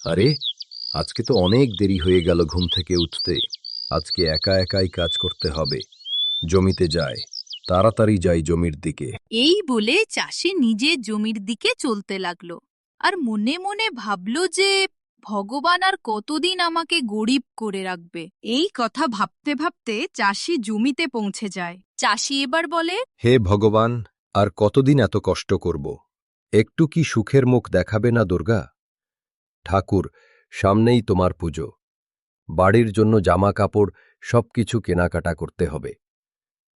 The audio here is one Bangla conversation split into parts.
আরে, আজকে তো অনেক দেরি হয়ে গেল ঘুম থেকে উঠতে। আজকে একা একাই কাজ করতে হবে। জমিতে যাই, তাড়াতাড়ি যাই জমির দিকে। এই বলে চাষি নিজে জমির দিকে চলতে লাগলো আর মনে মনে ভাবলো যে ভগবান আর কতদিন আমাকে গরিব করে রাখবে। এই কথা ভাবতে ভাবতে চাষি জমিতে পৌঁছে যায়। চাষি এবার বলে, হে ভগবান, আর কতদিন এত কষ্ট করব? একটু কি সুখের মুখ দেখাবে না দুর্গা? ঠাকুর, সামনেই তোমার পুজো। বাড়ির জন্য জামা কাপড় সবকিছু কেনাকাটা করতে হবে।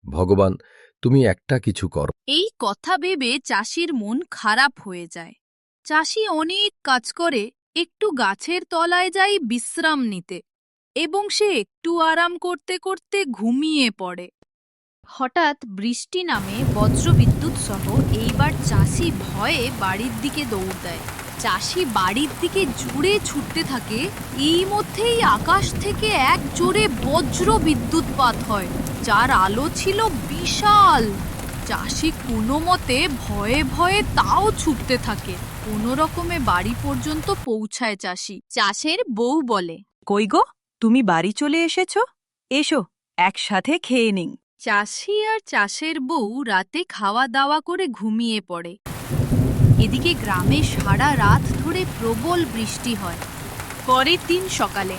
ভগবান, তুমি একটা কিছু করো। এই কথা ভেবে চাষির মন খারাপ হয়ে যায়। চাষি অনেক কাজ করে একটু গাছের তলায় যায় বিশ্রাম নিতে, এবং সে একটু আরাম করতে করতে ঘুমিয়ে পড়ে। হঠাৎ বৃষ্টি নামে বজ্রবিদ্যুৎ সহ এইবার চাষি ভয়ে বাড়ির দিকে দৌড় দেয়। চাষি বাড়ির দিকে জোরে ছুটতে থাকে। এই মধ্যেই আকাশ থেকে এক জোরে বজ্র বিদ্যুৎপাত হয়, যার আলো ছিল বিশাল। চাষি কোনো মতে ভয়ে ভয়ে তাও ছুটতে থাকে। কোনো রকমে বাড়ি পর্যন্ত পৌঁছায় চাষি। চাষের বউ বলে, কই গো, তুমি বাড়ি চলে এসেছো? এসো, একসাথে খেয়ে নিন। চাষি আর চাষের বউ রাতে খাওয়া দাওয়া করে ঘুমিয়ে পড়ে। এদিকে গ্রামে সারা রাত ধরে প্রবল বৃষ্টি হয়। পরের দিন সকালে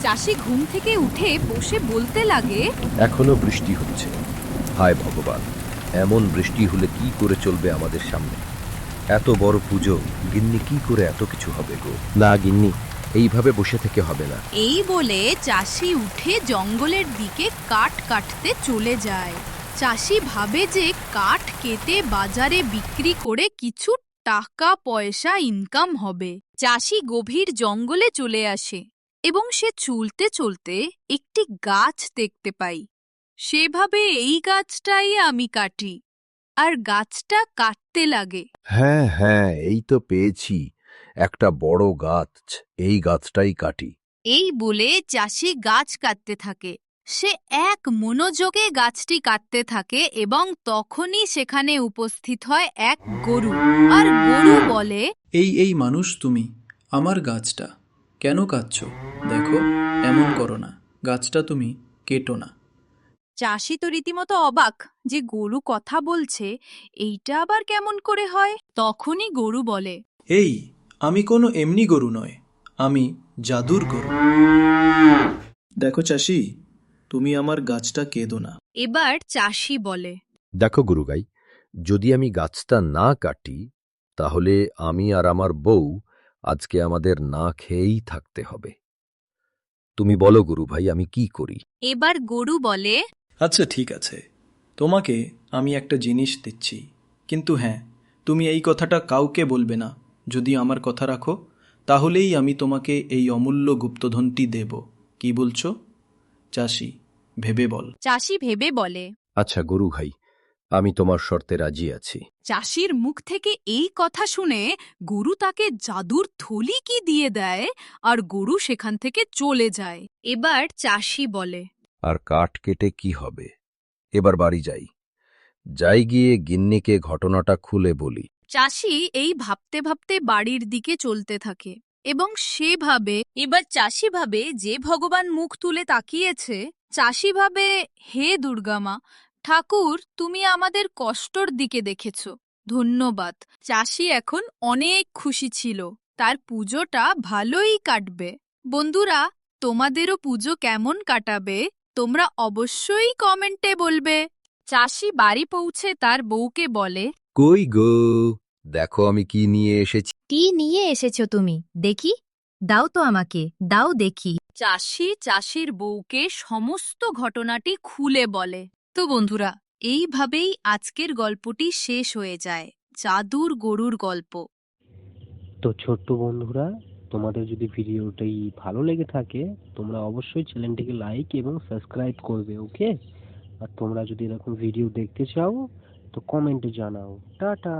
চাষি ঘুম থেকে উঠে বসে বলতে লাগে, এখনো বৃষ্টি হচ্ছে। হায় ভগবান, এমন বৃষ্টি হলে কি করে চলবে আমাদের সামনে? এত বড় পুজো, গিন্নি কি করে এত কিছু হবে গো? না গিন্নি, এইভাবে বসে থেকে হবে না। এই বলে চাষি উঠে জঙ্গলের দিকে কাঠ কাটতে চলে যায়। চাষি ভাবে যে কাঠ কেটে বাজারে বিক্রি করে কিছু টাকা পয়সা ইনকাম হবে। চাষি গভীর জঙ্গলে চলে আসে এবং সে চলতে চলতে একটি গাছ দেখতে পাই। সেভাবে এই গাছটাই আমি কাটি, আর গাছটা কাটতে লাগে। হ্যাঁ হ্যাঁ, এই তো পেয়েছি একটা বড় গাছ। এই গাছটাই কাটি। এই বলে চাষি গাছ কাটতে থাকে। সে এক মনোযোগে গাছটি কাটতে থাকে এবং তখনই সেখানে উপস্থিত হয় এক গরু। আর গরু বলে, এই মানুষ তুমি, আমার গাছটা কেন কাটছো? দেখো, এমন করো না, গাছটা তুমি কেটো না। চাষি তো রীতিমতো অবাক যে গরু কথা বলছে, এইটা আবার কেমন করে হয়। তখনই গরু বলে, এই, আমি কোনো এমনি গরু নয়, আমি জাদুর গরু। দেখো চাষি, তুমি আমার গাছটা কেঁদো না। এবার চাষি বলে, দেখো গুরুগাই, যদি আমি গাছটা না কাটি, তাহলে আমি আর আমার বউ আজকে আমাদের না খেয়েই থাকতে হবে। তুমি বলো গুরু ভাই, আমি কি করি? এবার গরু বলে, আচ্ছা ঠিক আছে, তোমাকে আমি একটা জিনিস দিচ্ছি, কিন্তু হ্যাঁ, তুমি এই কথাটা কাউকে বলবে না। যদি আমার কথা রাখো, তাহলেই আমি তোমাকে এই অমূল্য গুপ্তধনটি দেব। কি বলছো চাষি? ভেবে বল। চাষি ভেবে বলে। আচ্ছা গুরু ভাই, আমি তোমার শর্তে রাজি আছি। চাষির মুখ থেকে এই কথা শুনে গরু তাকে জাদুর থলি কি দিয়ে দেয়, আর গরু সেখান থেকে চলে যায়। এবার চাষি বলে, আর কাঠ কেটে কি হবে? এবার বাড়ি যাই, যাই গিয়ে গিন্নিকে ঘটনাটা খুলে বলি। চাষি এই ভাবতে ভাবতে বাড়ির দিকে চলতে থাকে এবং এবার চাষি ভাবে যে ভগবান মুখ তুলে তাকিয়েছে। চাষি ভাবে, হে দুর্গামা, ঠাকুর, তুমি আমাদের কষ্টর দিকে দেখেছ, ধন্যবাদ। চাষি এখন অনেক খুশি ছিল, তার পুজোটা ভালোই কাটবে। বন্ধুরা, তোমাদেরও পুজো কেমন কাটাবে তোমরা অবশ্যই কমেন্টে বলবে। চাষি বাড়ি পৌঁছে তার বউকে বলে, কই গো, দেখো আমি কি নিয়ে এসেছি। কি নিয়ে এসেছো তুমি? দেখি, দাও তো আমাকে, দাও দেখি। চাষি চাষির বউকে সমস্ত ঘটনাটি খুলে বলে। তো বন্ধুরা, এইভাবেই আজকের গল্পটি শেষ হয়ে যায়, জাদুর গরুর গল্প। তো ছোট্ট বন্ধুরা, তোমাদের যদি ভিডিওটি ভালো লেগে থাকে, তোমরা অবশ্যই চ্যানেলটিকে লাইক এবং সাবস্ক্রাইব করবে, ওকে? আর তোমরা যদি এরকম ভিডিও দেখতে চাও, তো কমেন্টে জানাও। টাটা।